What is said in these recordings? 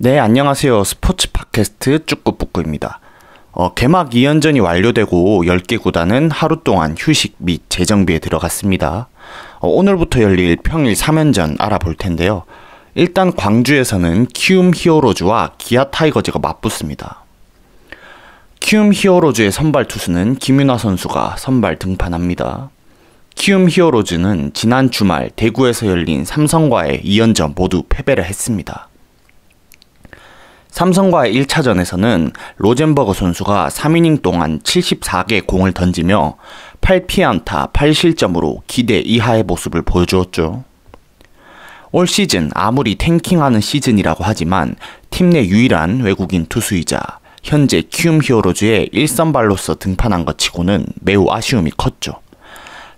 네, 안녕하세요. 스포츠 팟캐스트 쭈꾸뿌꾸입니다. 개막 2연전이 완료되고 10개 구단은 하루 동안 휴식 및 재정비에 들어갔습니다. 오늘부터 열릴 평일 3연전 알아볼 텐데요. 일단 광주에서는 키움 히어로즈와 기아 타이거즈가 맞붙습니다. 키움 히어로즈의 선발 투수는 김윤아 선수가 선발 등판합니다. 키움 히어로즈는 지난 주말 대구에서 열린 삼성과의 2연전 모두 패배를 했습니다. 삼성과의 1차전에서는 로젠버거 선수가 3이닝 동안 74개 공을 던지며 8피안타 8실점으로 기대 이하의 모습을 보여주었죠. 올 시즌 아무리 탱킹하는 시즌이라고 하지만 팀 내 유일한 외국인 투수이자 현재 키움 히어로즈의 1선발로서 등판한 것 치고는 매우 아쉬움이 컸죠.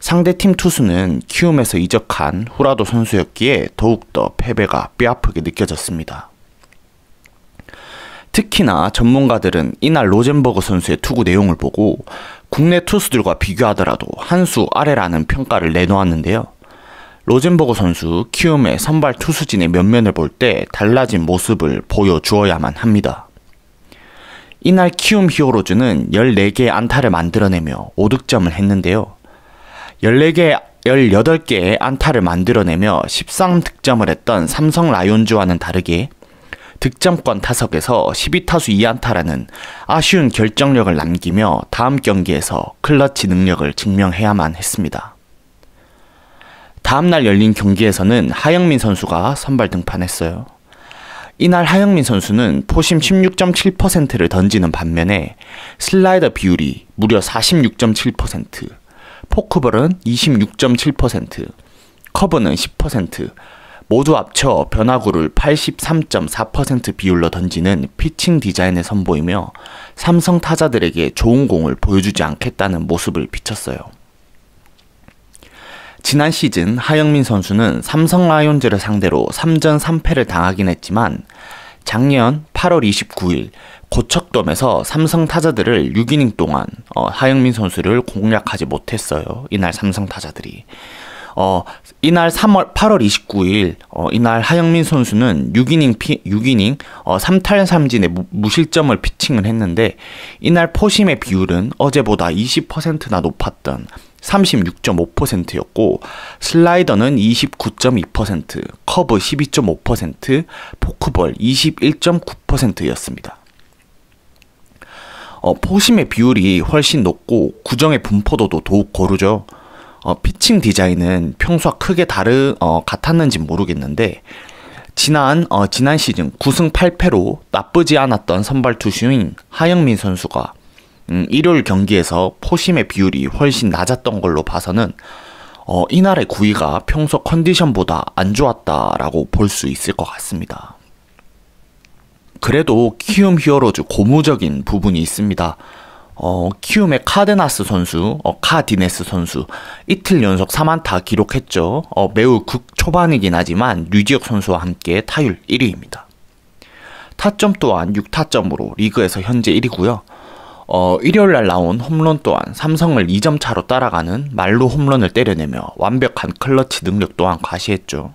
상대팀 투수는 키움에서 이적한 후라도 선수였기에 더욱더 패배가 뼈아프게 느껴졌습니다. 특히나 전문가들은 이날 로젠버거 선수의 투구 내용을 보고 국내 투수들과 비교하더라도 한 수 아래라는 평가를 내놓았는데요. 로젠버거 선수 키움의 선발 투수진의 면면을 볼 때 달라진 모습을 보여주어야만 합니다. 이날 키움 히어로즈는 14개의 안타를 만들어내며 5득점을 했는데요. 18개의 안타를 만들어내며 13득점을 했던 삼성 라이온즈와는 다르게 득점권 타석에서 12타수 2안타라는 아쉬운 결정력을 남기며 다음 경기에서 클러치 능력을 증명해야만 했습니다. 다음날 열린 경기에서는 하영민 선수가 선발 등판했어요. 이날 하영민 선수는 포심 16.7%를 던지는 반면에 슬라이더 비율이 무려 46.7%, 포크볼은 26.7%, 커브는 10%, 모두 합쳐 변화구를 83.4% 비율로 던지는 피칭 디자인을 선보이며 삼성 타자들에게 좋은 공을 보여주지 않겠다는 모습을 비쳤어요. 지난 시즌 하영민 선수는 삼성 라이온즈를 상대로 3전 3패를 당하긴 했지만 작년 8월 29일 고척돔에서 삼성 타자들을 6이닝 동안 하영민 선수를 공략하지 못했어요. 이날 삼성 타자들이. 이날 8월 29일 이날 하영민 선수는 6이닝 3탈 3진의 무실점을 피칭을 했는데 이날 포심의 비율은 어제보다 20%나 높았던 36.5%였고 슬라이더는 29.2%, 커브 12.5%, 포크볼 21.9%였습니다. 포심의 비율이 훨씬 높고 구정의 분포도도 더욱 고르죠. 피칭 디자인은 평소와 크게 같았는지 모르겠는데 지난 시즌 9승 8패로 나쁘지 않았던 선발 투수인 하영민 선수가 일요일 경기에서 포심의 비율이 훨씬 낮았던 걸로 봐서는 이날의 구위가 평소 컨디션보다 안 좋았다라고 볼 수 있을 것 같습니다. 그래도 키움 히어로즈 고무적인 부분이 있습니다. 키움의 카디네스 선수 이틀 연속 3안타 기록했죠. 매우 극초반이긴 하지만 류지혁 선수와 함께 타율 1위입니다. 타점 또한 6타점으로 리그에서 현재 1위고요. 일요일날 나온 홈런 또한 삼성을 2점 차로 따라가는 말루 홈런을 때려내며 완벽한 클러치 능력 또한 과시했죠.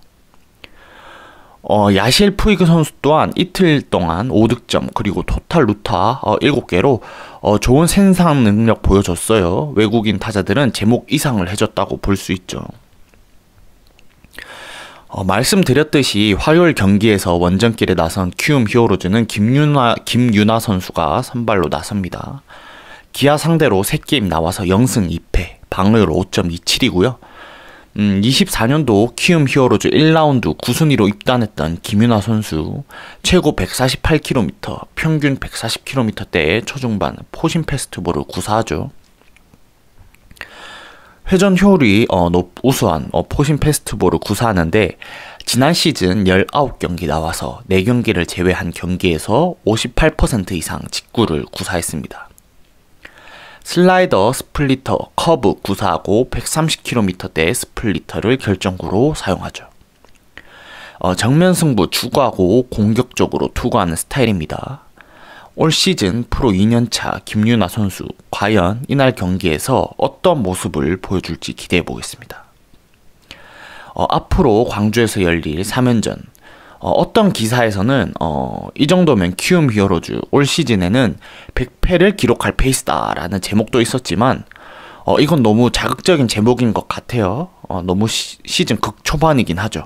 야시엘 푸이그 선수 또한 이틀 동안 5득점 그리고 토탈 루타 7개로 좋은 생산 능력 보여줬어요. 외국인 타자들은 제목 이상을 해줬다고 볼 수 있죠. 말씀드렸듯이 화요일 경기에서 원정길에 나선 키움 히어로즈는 김윤아 선수가 선발로 나섭니다. 기아 상대로 3게임 나와서 0승 2패, 방어율 5.27이고요. 24년도 키움 히어로즈 1라운드 9순위로 입단했던 김윤아 선수 최고 148km, 평균 140km대의 초중반 포심 패스트볼을 구사하죠. 회전 효율이 우수한 포심 패스트볼을 구사하는데 지난 시즌 19경기 나와서 4경기를 제외한 경기에서 58% 이상 직구를 구사했습니다. 슬라이더, 스플리터, 커브 구사하고 130km대의 스플리터를 결정구로 사용하죠. 정면 승부 추구하고 공격적으로 투구하는 스타일입니다. 올 시즌 프로 2년차 김윤아 선수 과연 이날 경기에서 어떤 모습을 보여줄지 기대해 보겠습니다. 앞으로 광주에서 열릴 3연전 어떤 기사에서는 이 정도면 키움 히어로즈 올 시즌에는 100패를 기록할 페이스다라는 제목도 있었지만 이건 너무 자극적인 제목인 것 같아요. 너무 시즌 극초반이긴 하죠.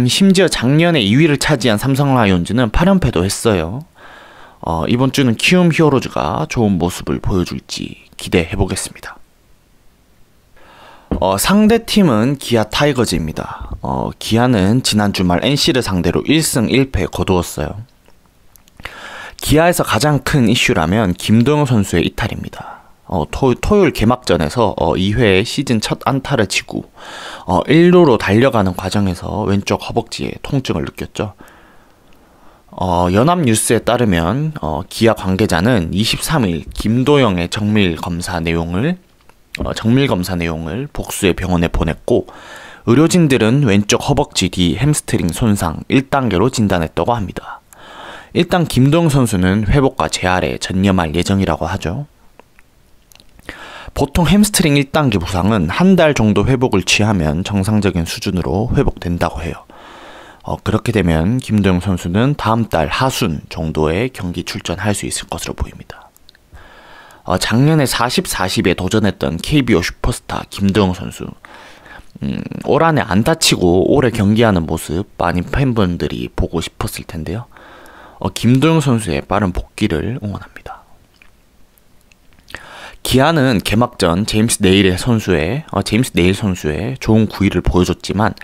심지어 작년에 2위를 차지한 삼성 라이온즈는 8연패도 했어요. 이번 주는 키움 히어로즈가 좋은 모습을 보여줄지 기대해 보겠습니다. 상대 팀은 기아 타이거즈입니다. 기아는 지난 주말 NC를 상대로 1승 1패 거두었어요. 기아에서 가장 큰 이슈라면 김도영 선수의 이탈입니다. 토요일 개막전에서 2회 시즌 첫 안타를 치고 1루로 달려가는 과정에서 왼쪽 허벅지에 통증을 느꼈죠. 연합뉴스에 따르면 기아 관계자는 23일 김도영의 정밀 검사 내용을 복수의 병원에 보냈고, 의료진들은 왼쪽 허벅지 뒤 햄스트링 손상 1단계로 진단했다고 합니다. 일단 김도영 선수는 회복과 재활에 전념할 예정이라고 하죠. 보통 햄스트링 1단계 부상은 한 달 정도 회복을 취하면 정상적인 수준으로 회복된다고 해요. 그렇게 되면 김도영 선수는 다음 달 하순 정도에 경기 출전할 수 있을 것으로 보입니다. 작년에 40-40에 도전했던 KBO 슈퍼스타 김도영 선수, 올 한해 안 다치고 오래 경기하는 모습 많이 팬분들이 보고 싶었을 텐데요. 김도영 선수의 빠른 복귀를 응원합니다. 기아는 개막전 제임스 네일 선수의 좋은 구위를 보여줬지만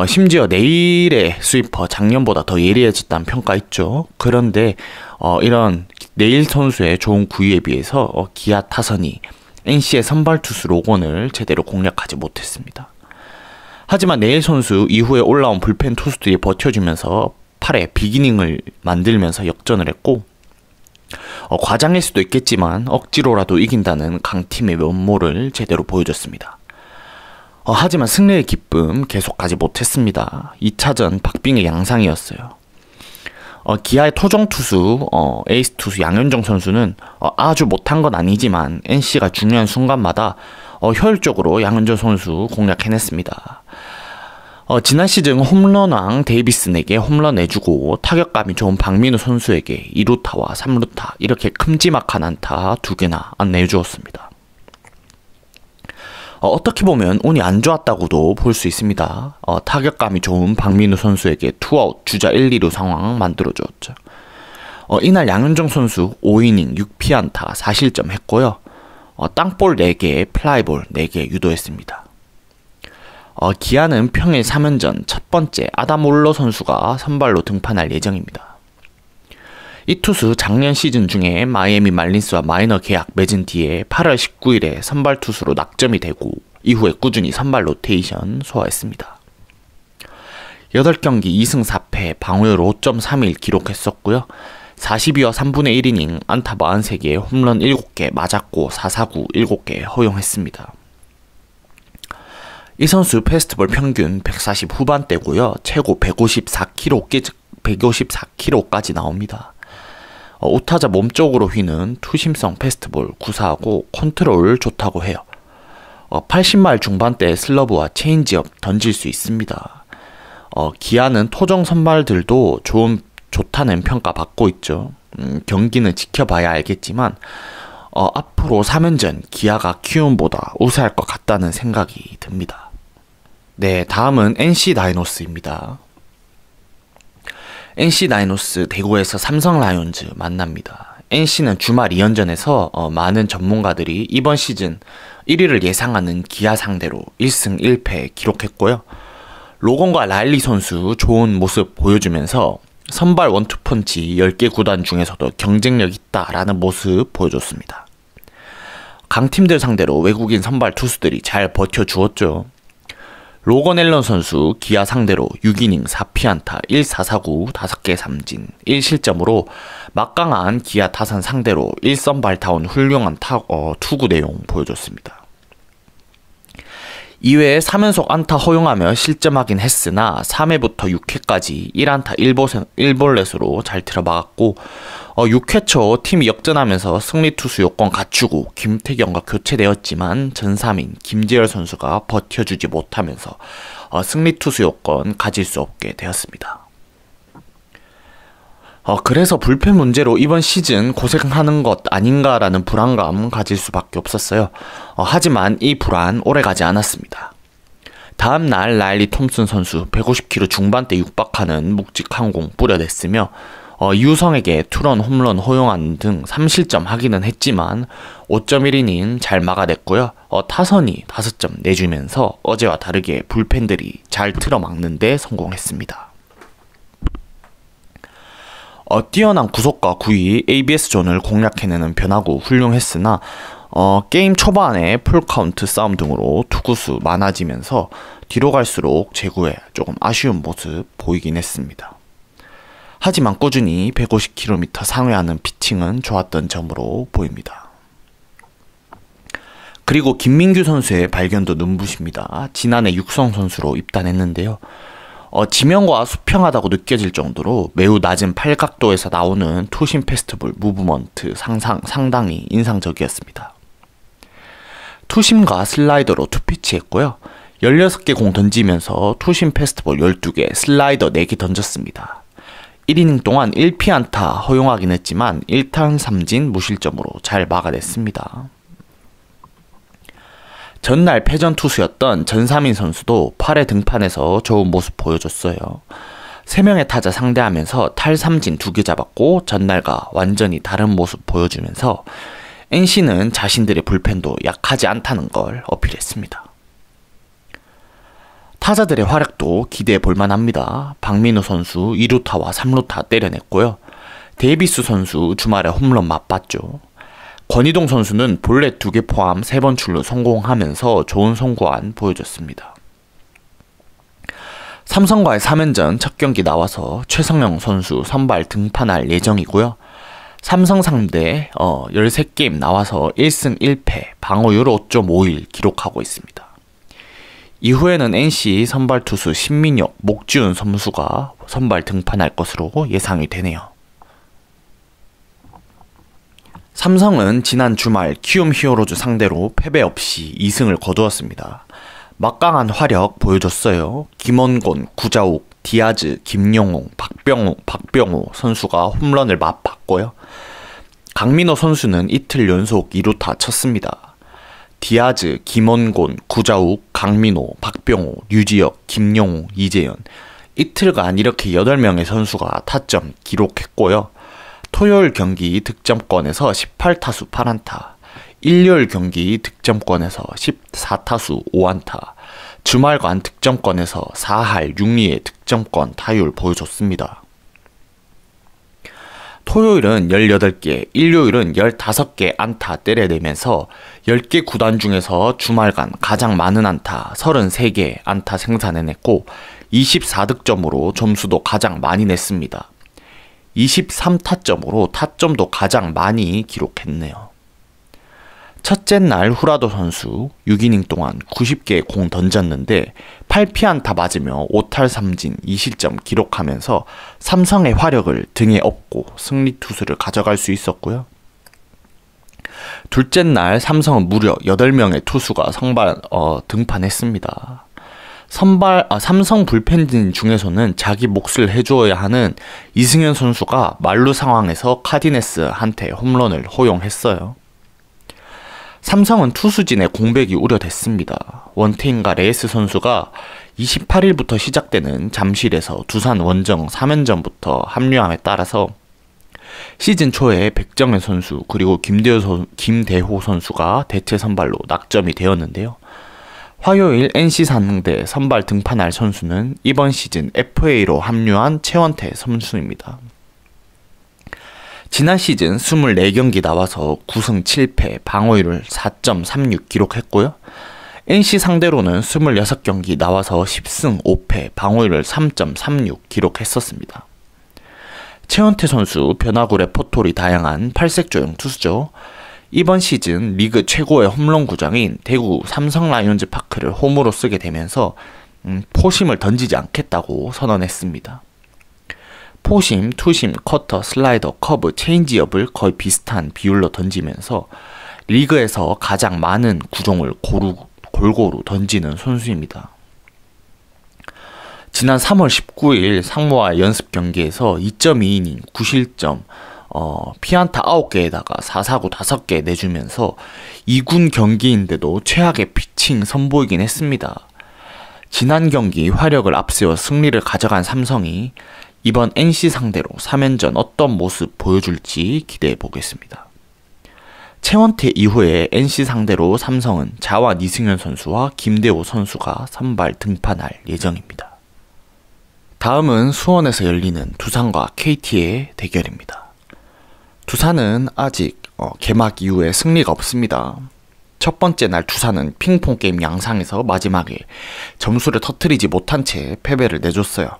심지어 네일의 스위퍼 작년보다 더 예리해졌다는 평가 있죠. 그런데 이런 네일 선수의 좋은 구위에 비해서 기아 타선이 NC의 선발 투수 로건을 제대로 공략하지 못했습니다. 하지만 네일 선수 이후에 올라온 불펜 투수들이 버텨주면서 8회 비기닝을 만들면서 역전을 했고, 과장일 수도 있겠지만 억지로라도 이긴다는 강팀의 면모를 제대로 보여줬습니다. 하지만 승리의 기쁨 계속하지 못했습니다. 2차전 박빙의 양상이었어요. 기아의 토종 투수, 에이스 투수 양현종 선수는 아주 못한 건 아니지만 NC가 중요한 순간마다 효율적으로 양현종 선수 공략해냈습니다. 지난 시즌 홈런왕 데이비슨에게 홈런 내주고 타격감이 좋은 박민우 선수에게 2루타와 3루타 이렇게 큼지막한 안타 2개나 안 내주었습니다. 어떻게 보면 운이 안 좋았다고도 볼 수 있습니다. 타격감이 좋은 박민우 선수에게 투아웃 주자 1, 2루 상황 만들어주었죠. 이날 양현종 선수 5이닝 6피안타 4실점 했고요. 땅볼 4개, 플라이볼 4개 유도했습니다. 기아는 평일 3연전 첫 번째 아담 올러 선수가 선발로 등판할 예정입니다. 이 투수 작년 시즌 중에 마이애미 말린스와 마이너 계약 맺은 뒤에 8월 19일에 선발 투수로 낙점이 되고 이후에 꾸준히 선발 로테이션 소화했습니다. 8경기 2승 4패 방어율 5.31 기록했었고요. 42와 3분의 1이닝 안타 43개 홈런 7개 맞았고 4사구 7개 허용했습니다. 이 선수 페스티벌 평균 140 후반대고요. 최고 154kg까지 나옵니다. 5타자 몸쪽으로 휘는 투심성 페스티벌 구사하고 컨트롤 좋다고 해요. 80마일 중반대 슬러브와 체인지업 던질 수 있습니다. 기아는 토종 선발들도 좋다는 평가 받고 있죠. 경기는 지켜봐야 알겠지만 앞으로 3연전 기아가 키움보다 우세할 것 같다는 생각이 듭니다. 네, 다음은 NC 다이노스입니다. NC 다이노스 대구에서 삼성 라이온즈 만납니다. NC는 주말 2연전에서 많은 전문가들이 이번 시즌 1위를 예상하는 기아 상대로 1승 1패 기록했고요. 로건과 라일리 선수 좋은 모습 보여주면서 선발 원투펀치 10개 구단 중에서도 경쟁력 있다라는 모습 보여줬습니다. 강팀들 상대로 외국인 선발 투수들이 잘 버텨주었죠. 로건 앨런 선수 기아 상대로 6이닝 4피안타 1사사구 5개 삼진 1실점으로 막강한 기아 타선 상대로 1선발타운 훌륭한 투구 내용 보여줬습니다. 이외에 3연속 안타 허용하며 실점하긴 했으나 3회부터 6회까지 1안타 1볼넷으로 잘 틀어막았고 6회 초 팀이 역전하면서 승리투수 요건 갖추고 김태경과 교체되었지만 전삼인 김재열 선수가 버텨주지 못하면서 승리투수 요건 가질 수 없게 되었습니다. 그래서 불펜 문제로 이번 시즌 고생하는 것 아닌가라는 불안감 가질 수밖에 없었어요. 하지만 이 불안 오래가지 않았습니다. 다음날 라일리 톰슨 선수 150km 중반대 육박하는 묵직한 공 뿌려댔으며 이우성에게 투런 홈런 허용하는 등 3실점 하기는 했지만 5.1이닝 잘 막아냈고요. 타선이 5점 내주면서 어제와 다르게 불펜들이 잘 틀어막는 데 성공했습니다. 뛰어난 구속과 구위, ABS 존을 공략해내는 변화구 훌륭했으나 게임 초반에 풀카운트 싸움 등으로 투구수 많아지면서 뒤로 갈수록 제구에 조금 아쉬운 모습 보이긴 했습니다. 하지만 꾸준히 150km 상회하는 피칭은 좋았던 점으로 보입니다. 그리고 김민규 선수의 발견도 눈부십니다. 지난해 육성 선수로 입단했는데요. 지명과 수평하다고 느껴질 정도로 매우 낮은 팔각도에서 나오는 투심 페스티벌 무브먼트 상당히 인상적이었습니다. 투심과 슬라이더로 투피치 했고요. 16개 공 던지면서 투심 페스티벌 12개, 슬라이더 4개 던졌습니다. 1이닝 동안 1피안타 허용하긴 했지만 1타점 3진 무실점으로 잘 막아냈습니다. 전날 패전 투수였던 전삼인 선수도 8회 등판에서 좋은 모습 보여줬어요. 3명의 타자 상대하면서 탈삼진 2개 잡았고 전날과 완전히 다른 모습 보여주면서 NC는 자신들의 불펜도 약하지 않다는 걸 어필했습니다. 타자들의 활약도 기대해 볼만합니다. 박민우 선수 2루타와 3루타 때려냈고요. 데이비스 선수 주말에 홈런 맛봤죠. 권희동 선수는 볼넷 2개 포함 3번 출루 성공하면서 좋은 송구안 보여줬습니다. 삼성과의 3연전 첫 경기 나와서 최성영 선수 선발 등판할 예정이고요. 삼성 상대 13게임 나와서 1승 1패, 방어율 5.51 기록하고 있습니다. 이후에는 NC 선발 투수 신민혁, 목지훈 선수가 선발 등판할 것으로 예상이 되네요. 삼성은 지난 주말 키움 히어로즈 상대로 패배 없이 2승을 거두었습니다. 막강한 화력 보여줬어요. 김원곤, 구자욱, 디아즈, 김용웅, 박병호 선수가 홈런을 맛봤고요. 강민호 선수는 이틀 연속 2루타 쳤습니다. 디아즈, 김원곤, 구자욱, 강민호, 박병호, 류지혁, 김용웅, 이재현 이틀간 이렇게 8명의 선수가 타점 기록했고요. 토요일 경기 득점권에서 18타수 8안타, 일요일 경기 득점권에서 14타수 5안타, 주말간 득점권에서 4할 6리의 득점권 타율 보여줬습니다. 토요일은 18개, 일요일은 15개 안타 때려내면서 10개 구단 중에서 주말간 가장 많은 안타 33개 안타 생산해냈고 24득점으로 점수도 가장 많이 냈습니다. 23타점으로 타점도 가장 많이 기록했네요. 첫째 날 후라도 선수 6이닝 동안 90개의 공 던졌는데 8피안타 맞으며 5탈 3진 2실점 기록하면서 삼성의 화력을 등에 업고 승리 투수를 가져갈 수 있었고요. 둘째 날 삼성은 무려 8명의 투수가 등판했습니다. 삼성 불펜진 중에서는 자기 몫을 해주어야 하는 이승현 선수가 만루 상황에서 카디네스한테 홈런을 허용했어요. 삼성은 투수진의 공백이 우려됐습니다. 원태인과 레이스 선수가 28일부터 시작되는 잠실에서 두산 원정 3연전부터 합류함에 따라서 시즌 초에 백정현 선수 그리고 김대호 선수가 대체 선발로 낙점이 되었는데요. 화요일 NC 상대 선발 등판할 선수는 이번 시즌 FA로 합류한 최원태 선수입니다. 지난 시즌 24경기 나와서 9승 7패, 방어율을 4.36 기록했고요. NC 상대로는 26경기 나와서 10승 5패, 방어율을 3.36 기록했었습니다. 최원태 선수 변화구 레퍼토리 다양한 팔색조형 투수죠. 이번 시즌 리그 최고의 홈런 구장인 대구 삼성 라이온즈 파크를 홈으로 쓰게 되면서 포심을 던지지 않겠다고 선언했습니다. 포심, 투심, 커터, 슬라이더, 커브, 체인지업을 거의 비슷한 비율로 던지면서 리그에서 가장 많은 구종을 골고루 던지는 선수입니다. 지난 3월 19일 상무와의 연습 경기에서 2.2이닝 9실점, 피안타 9개에다가 4사구 5개 내주면서 2군 경기인데도 최악의 피칭 선보이긴 했습니다. 지난 경기 화력을 앞세워 승리를 가져간 삼성이 이번 NC 상대로 3연전 어떤 모습 보여줄지 기대해 보겠습니다. 최원태 이후에 NC 상대로 삼성은 자완 이승현 선수와 김대호 선수가 선발 등판할 예정입니다. 다음은 수원에서 열리는 두산과 KT의 대결입니다. 두산은 아직 개막 이후에 승리가 없습니다. 첫 번째 날 두산은 핑퐁 게임 양상에서 마지막에 점수를 터뜨리지 못한 채 패배를 내줬어요.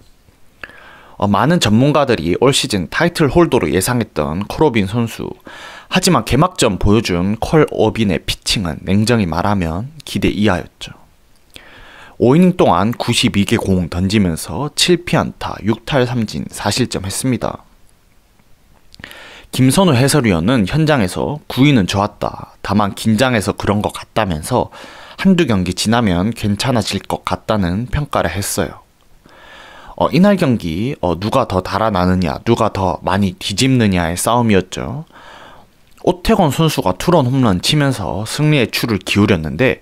많은 전문가들이 올 시즌 타이틀 홀더로 예상했던 콜오빈 선수, 하지만 개막전 보여준 콜오빈의 피칭은 냉정히 말하면 기대 이하였죠. 5이닝 동안 92개 공 던지면서 7피안타 6탈 3진 4실점 했습니다. 김선우 해설위원은 현장에서 9위는 좋았다, 다만 긴장해서 그런 것 같다면서 한두 경기 지나면 괜찮아질 것 같다는 평가를 했어요. 이날 경기 누가 더 달아나느냐, 누가 더 많이 뒤집느냐의 싸움이었죠. 오태곤 선수가 투런 홈런 치면서 승리의 추를 기울였는데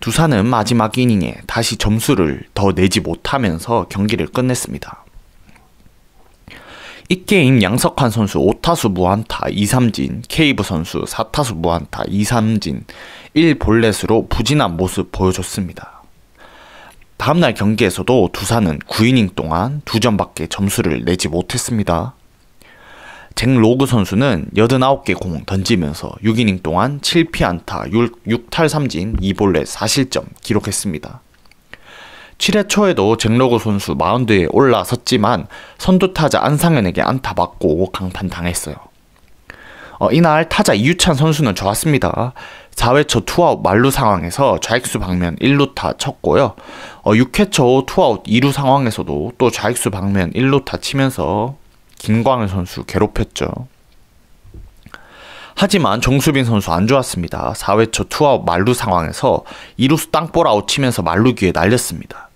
두산은 마지막 이닝에 다시 점수를 더 내지 못하면서 경기를 끝냈습니다. 이 게임 양석환 선수 5타수 무안타 2삼진, 케이브 선수 4타수 무안타 2삼진 1볼넷으로 부진한 모습 보여줬습니다. 다음날 경기에서도 두산은 9이닝 동안 2점밖에 점수를 내지 못했습니다. 잭 로그 선수는 89개 공 던지면서 6이닝 동안 7피안타 6탈 3진 2볼넷 4실점 기록했습니다. 7회 초에도 잭 로그 선수 마운드에 올라섰지만 선두타자 안상현에게 안타 맞고 강판당했어요. 이날 타자 이유찬 선수는 좋았습니다. 4회 초 투아웃 만루 상황에서 좌익수 방면 1루타 쳤고요. 6회 초 투아웃 2루 상황에서도 또 좌익수 방면 1루타 치면서 김광현 선수 괴롭혔죠. 하지만 정수빈 선수 안 좋았습니다. 4회 초 투아웃 만루 상황에서 2루수 땅볼 아웃 치면서 만루기에 날렸습니다.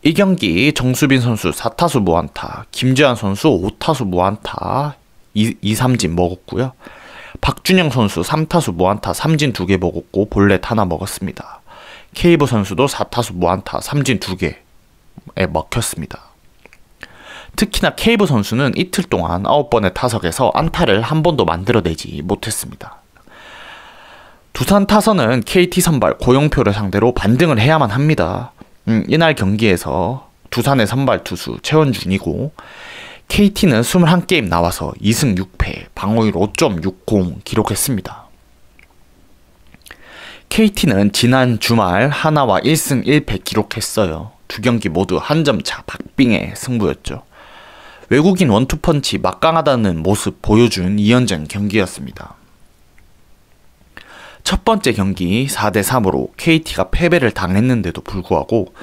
이 경기 정수빈 선수 4타수 무안타, 김재환 선수 5타수 무안타 2삼진 먹었고요. 박준영 선수 3타수 무안타 3진 2개 먹었고 볼넷 하나 먹었습니다. 케이브 선수도 4타수 무안타 3진 2개에 먹혔습니다. 특히나 케이브 선수는 이틀 동안 9번의 타석에서 안타를 한 번도 만들어내지 못했습니다. 두산 타선은 KT 선발 고영표를 상대로 반등을 해야만 합니다. 이날 경기에서 두산의 선발 투수 최원준이고 KT는 21게임 나와서 2승 6패, 방어율 5.60 기록했습니다. KT는 지난 주말 하나와 1승 1패 기록했어요. 두 경기 모두 한 점 차 박빙의 승부였죠. 외국인 원투펀치 막강하다는 모습 보여준 2연전 경기였습니다. 첫 번째 경기 4대3으로 KT가 패배를 당했는데도 불구하고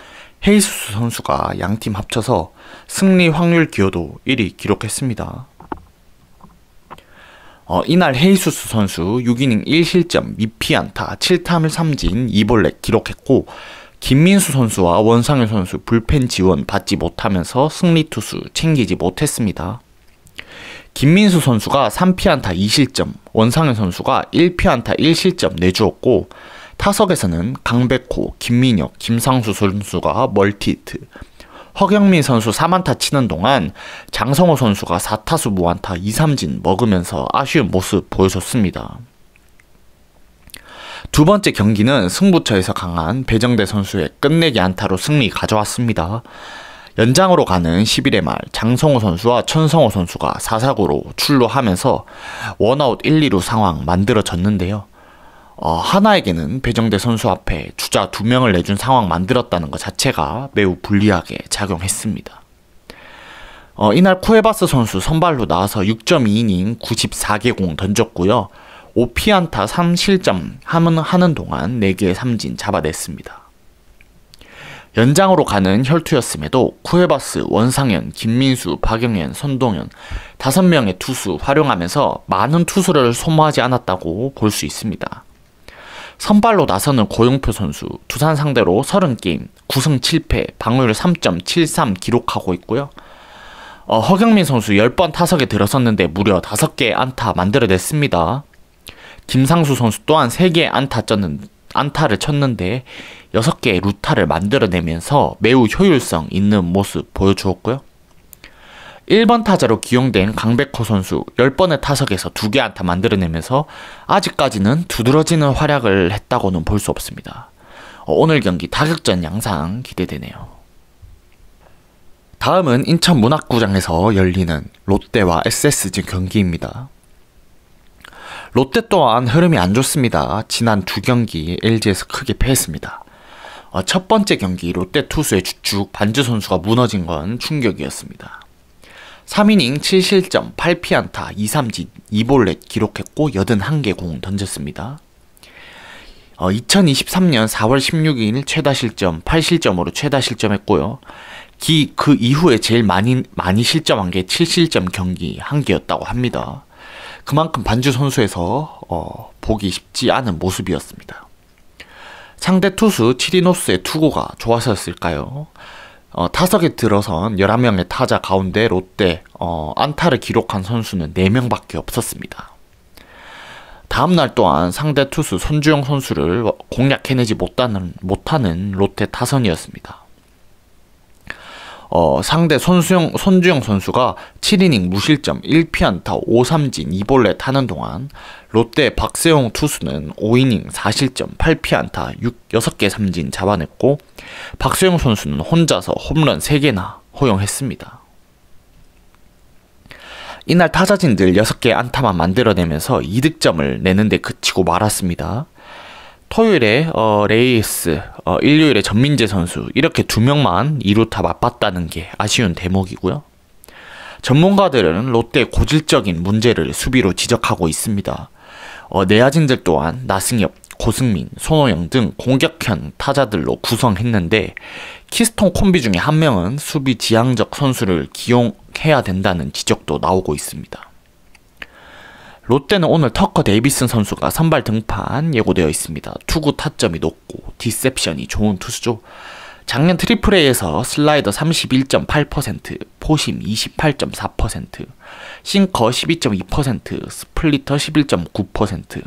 헤이수스 선수가 양팀 합쳐서 승리 확률 기여도 1위 기록했습니다. 이날 헤이수스 선수 6이닝 1실점, 미피안타, 7타물 3진, 2볼넷 기록했고 김민수 선수와 원상현 선수 불펜 지원 받지 못하면서 승리 투수 챙기지 못했습니다. 김민수 선수가 3피안타 2실점, 원상현 선수가 1피안타 1실점 내주었고 타석에서는 강백호, 김민혁, 김상수 선수가 멀티히트, 허경민 선수 4안타 치는 동안 장성호 선수가 4타수 무안타 2삼진 먹으면서 아쉬운 모습 보여줬습니다. 두 번째 경기는 승부처에서 강한 배정대 선수의 끝내기 안타로 승리 가져왔습니다. 연장으로 가는 11회 말 장성호 선수와 천성호 선수가 4사구로 출루하면서 원아웃 1, 2루 상황 만들어졌는데요. 하나에게는 배정대 선수 앞에 주자 2명을 내준 상황 만들었다는 것 자체가 매우 불리하게 작용했습니다. 이날 쿠에바스 선수 선발로 나와서 6.2이닝 94개 공 던졌고요. 5피안타 3실점 하는 동안 4개의 삼진 잡아냈습니다. 연장으로 가는 혈투였음에도 쿠에바스, 원상현, 김민수, 박영현, 선동현 5명의 투수 활용하면서 많은 투수를 소모하지 않았다고 볼 수 있습니다. 선발로 나서는 고용표 선수, 두산 상대로 30게임, 9승 7패, 방어율 3.73 기록하고 있고요. 허경민 선수 10번 타석에 들어섰는데 무려 5개의 안타 만들어냈습니다. 김상수 선수 또한 3개의 안타를 쳤는데 6개의 루타를 만들어내면서 매우 효율성 있는 모습 보여주었고요. 1번 타자로 기용된 강백호 선수 10번의 타석에서 2개 안타 만들어내면서 아직까지는 두드러지는 활약을 했다고는 볼 수 없습니다. 오늘 경기 타격전 양상 기대되네요. 다음은 인천 문학구장에서 열리는 롯데와 SSG 경기입니다. 롯데 또한 흐름이 안 좋습니다. 지난 2경기 LG에서 크게 패했습니다. 첫 번째 경기 롯데 투수의 주축 반주 선수가 무너진 건 충격이었습니다. 3이닝 7실점 8피안타 2삼진 2볼넷 기록했고 81개 공 던졌습니다. 2023년 4월 16일 최다 실점 8실점으로 최다 실점했고요. 그 이후에 제일 많이 실점한 게 7실점 경기 한 개였다고 합니다. 그만큼 반주 선수에서 보기 쉽지 않은 모습이었습니다. 상대 투수 치리노스의 투구가 좋아서였을까요? 타석에 들어선 11명의 타자 가운데 롯데 안타를 기록한 선수는 4명밖에 없었습니다. 다음날 또한 상대 투수 손주영 선수를 공략해내지 못하는 롯데 타선이었습니다. 상대 손주영 선수가 7이닝 무실점 1피안타 5삼진 2볼넷 하는 동안 롯데 박세용 투수는 5이닝 4실점 8피안타 6개 삼진 잡아냈고 박세용 선수는 혼자서 홈런 3개나 허용했습니다. 이날 타자진들 6개의 안타만 만들어내면서 2득점을 내는데 그치고 말았습니다. 토요일에 레이스, 일요일에 전민재 선수 이렇게 2명만 2루타 맞봤다는 게 아쉬운 대목이고요. 전문가들은 롯데의 고질적인 문제를 수비로 지적하고 있습니다. 내야진들 또한 나승엽, 고승민, 손호영 등 공격형 타자들로 구성했는데 키스톤 콤비 중에 한 명은 수비 지향적 선수를 기용해야 된다는 지적도 나오고 있습니다. 롯데는 오늘 터커 데이비슨 선수가 선발 등판 예고되어 있습니다. 투구 타점이 높고 디셉션이 좋은 투수죠. 작년 트리플A에서 슬라이더 31.8%, 포심 28.4%, 싱커 12.2%, 스플리터 11.9%,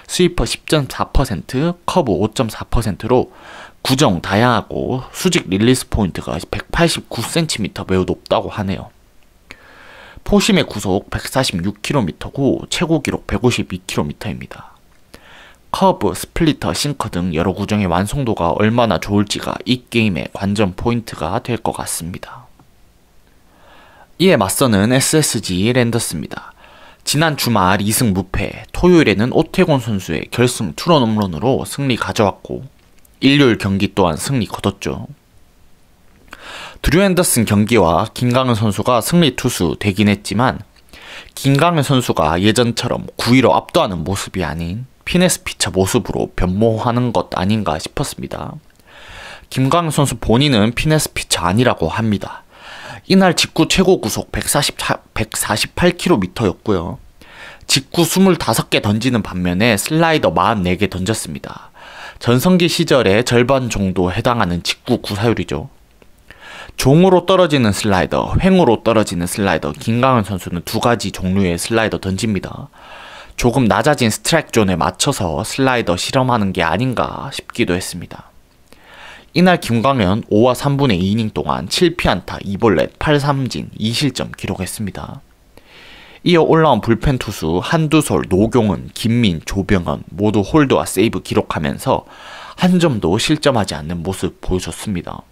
스위퍼 10.4%, 커브 5.4%로 구정 다양하고 수직 릴리스 포인트가 189cm 매우 높다고 하네요. 포심의 구속 146km고 최고 기록 152km입니다. 커브, 스플리터, 싱커 등 여러 구정의 완성도가 얼마나 좋을지가 이 게임의 관전 포인트가 될 것 같습니다. 이에 맞서는 SSG 랜더스입니다. 지난 주말 2승 무패, 토요일에는 오태곤 선수의 결승 투런 홈런으로 승리 가져왔고 일요일 경기 또한 승리 거뒀죠. 드류 앤더슨 경기와 김강현 선수가 승리 투수 되긴 했지만 김강현 선수가 예전처럼 9위로 압도하는 모습이 아닌 피네스 피처 모습으로 변모하는 것 아닌가 싶었습니다. 김강현 선수 본인은 피네스 피처 아니라고 합니다. 이날 직구 최고 구속 148km였고요. 직구 25개 던지는 반면에 슬라이더 44개 던졌습니다. 전성기 시절의 절반 정도 해당하는 직구 구사율이죠. 종으로 떨어지는 슬라이더, 횡으로 떨어지는 슬라이더, 김강현 선수는 2가지 종류의 슬라이더 던집니다. 조금 낮아진 스트라이크 존에 맞춰서 슬라이더 실험하는 게 아닌가 싶기도 했습니다. 이날 김강현 5와 3분의 2이닝 동안 7피안타, 2볼넷, 8삼진, 2실점 기록했습니다. 이어 올라온 불펜 투수 한두솔, 노경은, 김민, 조병헌 모두 홀드와 세이브 기록하면서 한 점도 실점하지 않는 모습 보여줬습니다.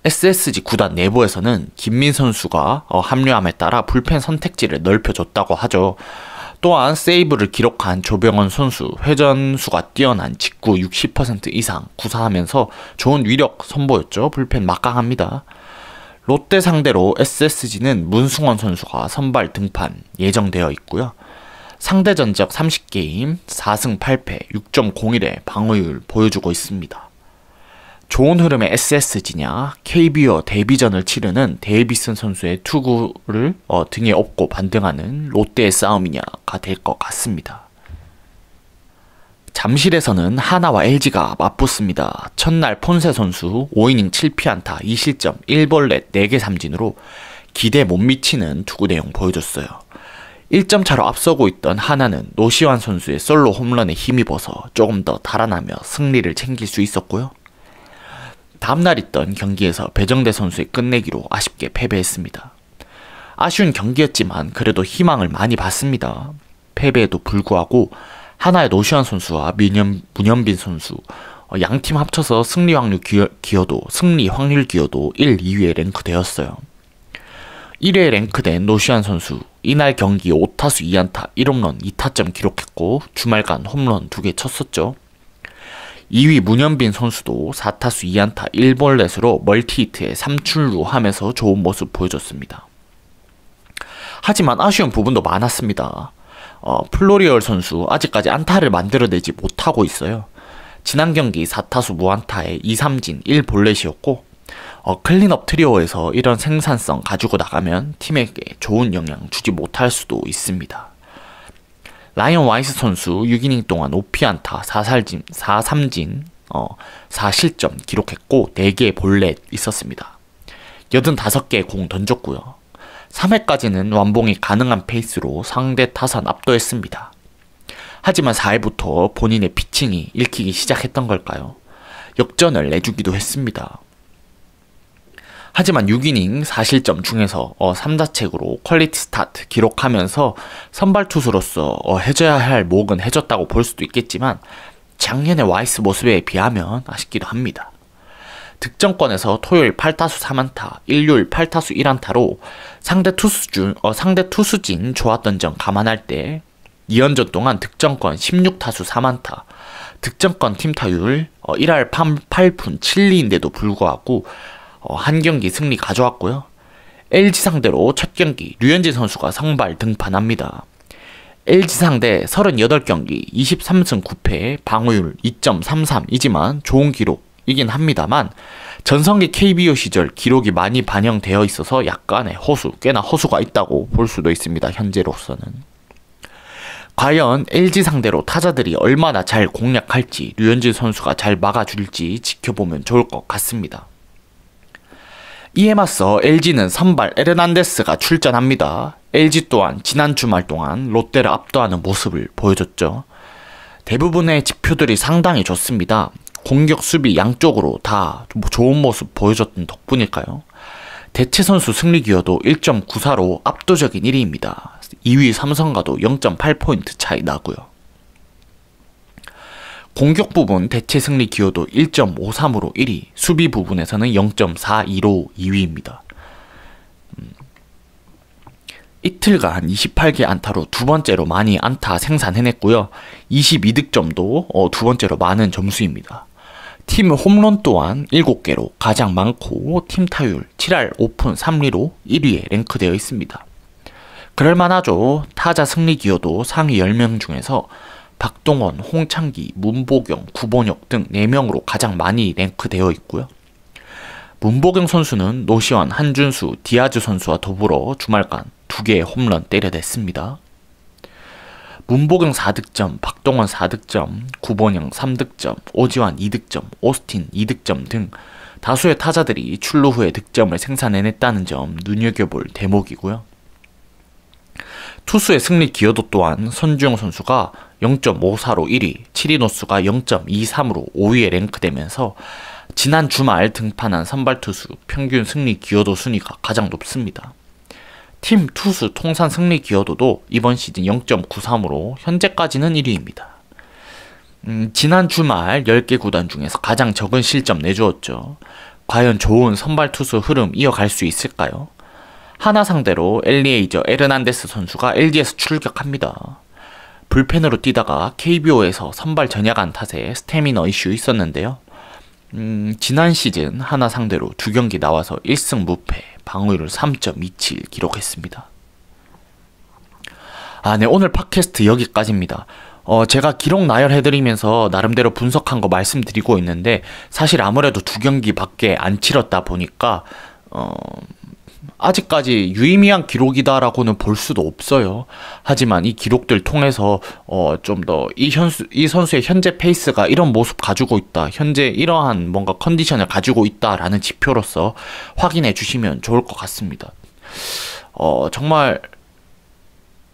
SSG 구단 내부에서는 김민 선수가 합류함에 따라 불펜 선택지를 넓혀줬다고 하죠. 또한 세이브를 기록한 조병헌 선수, 회전수가 뛰어난 직구 60% 이상 구사하면서 좋은 위력 선보였죠. 불펜 막강합니다. 롯데 상대로 SSG는 문승원 선수가 선발 등판 예정되어 있고요. 상대 전적 30게임, 4승 8패, 6.01의 방어율 보여주고 있습니다. 좋은 흐름의 SSG냐, KBO 데뷔전을 치르는 데이비슨 선수의 투구를 등에 업고 반등하는 롯데의 싸움이냐가 될 것 같습니다. 잠실에서는 하나와 LG가 맞붙습니다. 첫날 폰세 선수 5이닝 7피안타 2실점 1볼넷 4개 삼진으로 기대 못 미치는 투구 내용 보여줬어요. 1점 차로 앞서고 있던 하나는 노시환 선수의 솔로 홈런에 힘입어서 조금 더 달아나며 승리를 챙길 수 있었고요. 다음날 있던 경기에서 배정대 선수의 끝내기로 아쉽게 패배했습니다. 아쉬운 경기였지만 그래도 희망을 많이 봤습니다. 패배에도 불구하고 하나의 노시환 선수와 문현빈 선수 양팀 합쳐서 승리 확률 기여도 1, 2위에 랭크되었어요. 1위에 랭크된 노시환 선수 이날 경기 5타수 2안타 1홈런 2타점 기록했고 주말간 홈런 2개 쳤었죠. 2위 문현빈 선수도 4타수 2안타 1볼넷으로 멀티히트에 3출루 하면서 좋은 모습 보여줬습니다. 하지만 아쉬운 부분도 많았습니다. 플로리얼 선수 아직까지 안타를 만들어내지 못하고 있어요. 지난 경기 4타수 무안타에 2삼진 1볼넷이었고 클린업 트리오에서 이런 생산성 가지고 나가면 팀에게 좋은 영향 주지 못할 수도 있습니다. 라이언 와이스 선수 6이닝 동안 5피안타 4삼진 4실점 기록했고 4개의 볼넷 있었습니다. 85개의 공 던졌고요. 3회까지는 완봉이 가능한 페이스로 상대 타선 압도했습니다. 하지만 4회부터 본인의 피칭이 읽히기 시작했던 걸까요? 역전을 내주기도 했습니다. 하지만 6이닝 4실점 중에서 3자책으로 퀄리티 스타트 기록하면서 선발 투수로서 해줘야 할 목은 해줬다고 볼 수도 있겠지만 작년의 와이스 모습에 비하면 아쉽기도 합니다. 득점권에서 토요일 8타수 3안타, 일요일 8타수 1안타로 상대 투수진 좋았던 점 감안할 때 2연전 동안 득점권 16타수 3안타, 득점권 팀 타율 1할 8푼 7리인데도 불구하고 한 경기 승리 가져왔고요. LG 상대로 첫 경기 류현진 선수가 선발 등판합니다. LG 상대 38경기 23승 9패 방어율 2.33이지만 좋은 기록이긴 합니다만 전성기 KBO 시절 기록이 많이 반영되어 있어서 약간의 꽤나 허수가 있다고 볼 수도 있습니다. 현재로서는. 과연 LG 상대로 타자들이 얼마나 잘 공략할지 류현진 선수가 잘 막아줄지 지켜보면 좋을 것 같습니다. 이에 맞서 LG는 선발 에르난데스가 출전합니다. LG 또한 지난 주말 동안 롯데를 압도하는 모습을 보여줬죠. 대부분의 지표들이 상당히 좋습니다. 공격, 수비 양쪽으로 다 좋은 모습 보여줬던 덕분일까요? 대체 선수 승리 기여도 1.94로 압도적인 1위입니다. 2위 삼성과도 0.8포인트 차이 나고요. 공격 부분 대체 승리 기여도 1.53으로 1위, 수비 부분에서는 0.42로 2위입니다. 이틀간 28개 안타로 두 번째로 많이 안타 생산해냈고요. 22득점도 두 번째로 많은 점수입니다. 팀 홈런 또한 7개로 가장 많고 팀 타율 7할 5푼 3리로 1위에 랭크되어 있습니다. 그럴만하죠. 타자 승리 기여도 상위 10명 중에서 박동원, 홍창기, 문보경, 구본혁 등 4명으로 가장 많이 랭크되어 있고요. 문보경 선수는 노시환, 한준수, 디아즈 선수와 더불어 주말간 2개의 홈런 때려냈습니다. 문보경 4득점, 박동원 4득점, 구본영 3득점, 오지환 2득점, 오스틴 2득점 등 다수의 타자들이 출루 후에 득점을 생산해냈다는 점 눈여겨볼 대목이고요. 투수의 승리 기여도 또한 선주영 선수가 0.54로 1위, 치리노스가 0.23으로 5위에 랭크되면서 지난 주말 등판한 선발투수 평균 승리 기여도 순위가 가장 높습니다. 팀 투수 통산 승리 기여도도 이번 시즌 0.93으로 현재까지는 1위입니다. 지난 주말 10개 구단 중에서 가장 적은 실점 내주었죠. 과연 좋은 선발투수 흐름 이어갈 수 있을까요? 하나 상대로 엘리에이저 에르난데스 선수가 LG에서 출격합니다. 불펜으로 뛰다가 KBO에서 선발 전향한 탓에 스태미너 이슈 있었는데요. 지난 시즌 하나 상대로 2경기 나와서 1승 무패, 방어율을 3.27 기록했습니다. 네, 오늘 팟캐스트 여기까지입니다. 제가 기록 나열해드리면서 나름대로 분석한 거 말씀드리고 있는데 사실 아무래도 2경기밖에 안 치렀다 보니까 아직까지 유의미한 기록이다라고는 볼 수도 없어요. 하지만 이 기록들 통해서 좀 더 이 선수의 현재 페이스가 이런 모습 가지고 있다, 현재 이러한 뭔가 컨디션을 가지고 있다라는 지표로서 확인해 주시면 좋을 것 같습니다. 정말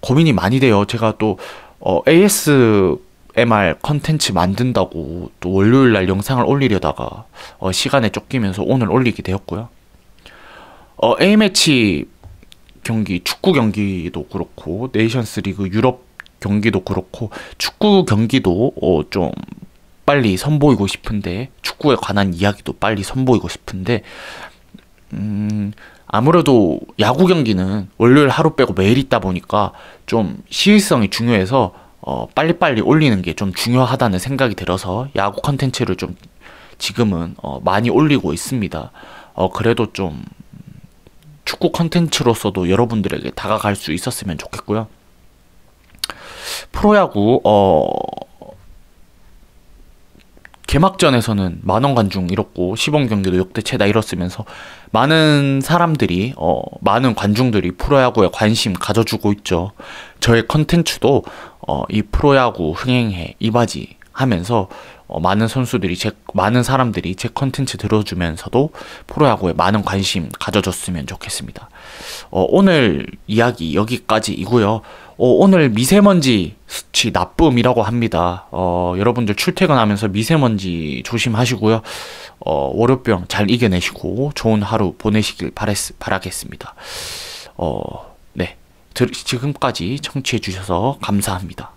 고민이 많이 돼요. 제가 또 ASMR 컨텐츠 만든다고 또 월요일날 영상을 올리려다가 시간에 쫓기면서 오늘 올리게 되었고요. A매치 경기, 축구 경기도 그렇고 네이션스 리그 유럽 경기도 그렇고 축구 경기도 좀 빨리 선보이고 싶은데, 축구에 관한 이야기도 빨리 선보이고 싶은데 아무래도 야구 경기는 월요일 하루 빼고 매일 있다 보니까 좀 시의성이 중요해서 빨리빨리 올리는 게 좀 중요하다는 생각이 들어서 야구 컨텐츠를 좀 지금은 많이 올리고 있습니다. 그래도 좀 축구 컨텐츠로서도 여러분들에게 다가갈 수 있었으면 좋겠고요. 프로야구 개막전에서는 만원 관중 이뤘고 시범 경기도 역대 최다 이뤘으면서 많은 사람들이 많은 관중들이 프로야구에 관심 가져주고 있죠. 저의 컨텐츠도 이 프로야구 흥행해 이바지 하면서 많은 선수들이 많은 사람들이 제 컨텐츠 들어주면서도 프로야구에 많은 관심 가져줬으면 좋겠습니다. 오늘 이야기 여기까지이고요. 오늘 미세먼지 수치 나쁨이라고 합니다. 여러분들 출퇴근하면서 미세먼지 조심하시고요. 월요병 잘 이겨내시고 좋은 하루 보내시길 바라겠습니다. 네, 지금까지 청취해 주셔서 감사합니다.